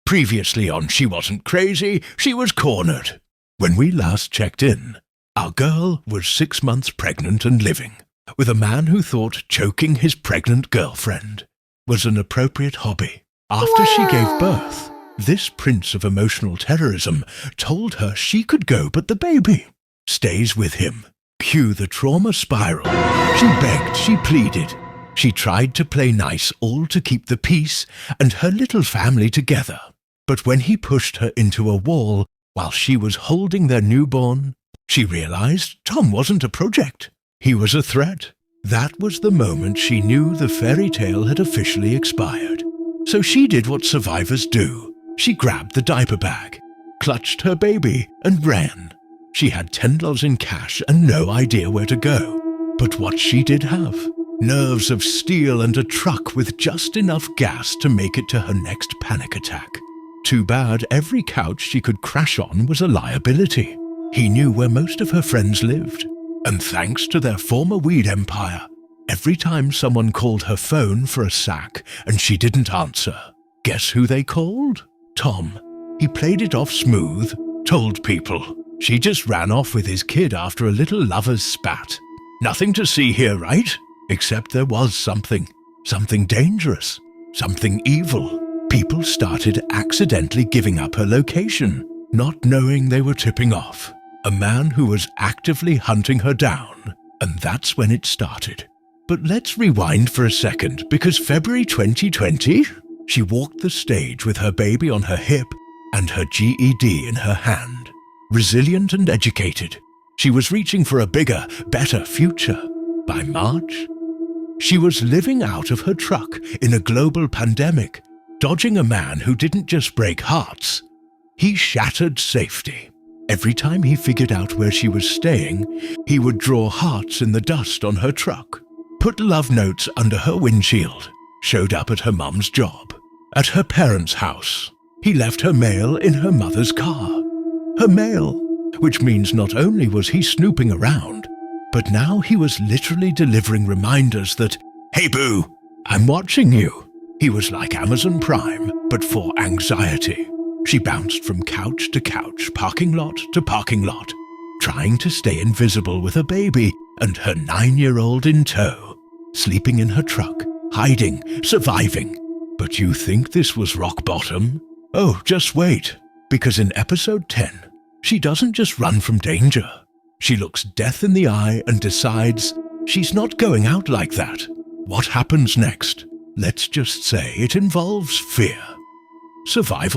Previously on She Wasn't Crazy, She Was Cornered. When we last checked in, our girl was 6 months pregnant and living with a man who thought choking his pregnant girlfriend was an appropriate hobby. After she gave birth, this prince of emotional terrorism told her she could go, but the baby stays with him. Cue the trauma spiral. She begged, she pleaded. She tried to play nice, all to keep the peace and her little family together. But when he pushed her into a wall while she was holding their newborn, she realized Tom wasn't a project. He was a threat. That was the moment she knew the fairy tale had officially expired. So she did what survivors do. She grabbed the diaper bag, clutched her baby, and ran. She had $10 in cash and no idea where to go. But what she did have: nerves of steel and a truck with just enough gas to make it to her next panic attack. Too bad every couch she could crash on was a liability. He knew where most of her friends lived, and thanks to their former weed empire, every time someone called her phone for a sack and she didn't answer, guess who they called? Tom. He played it off smooth, told people she just ran off with his kid after a little lover's spat. Nothing to see here, right? Except there was something dangerous, something evil. People started accidentally giving up her location, not knowing they were tipping off a man who was actively hunting her down, and that's when it started. But let's rewind for a second, because February 2020, she walked the stage with her baby on her hip and her GED in her hand. Resilient and educated, she was reaching for a bigger, better future. By March, she was living out of her truck in a global pandemic, dodging a man who didn't just break hearts, he shattered safety. Every time he figured out where she was staying, he would draw hearts in the dust on her truck, put love notes under her windshield, showed up at her mum's job, at her parents' house. He left her mail in her mother's car. Her mail, which means not only was he snooping around, but now he was literally delivering reminders that, "Hey boo, I'm watching you." He was like Amazon Prime, but for anxiety. She bounced from couch to couch, parking lot to parking lot, trying to stay invisible with a baby and her 9-year-old in tow, sleeping in her truck, hiding, surviving. But you think this was rock bottom? Oh, just wait, because in episode 10, she doesn't just run from danger. She looks death in the eye and decides she's not going out like that. What happens next? Let's just say it involves fear, survival,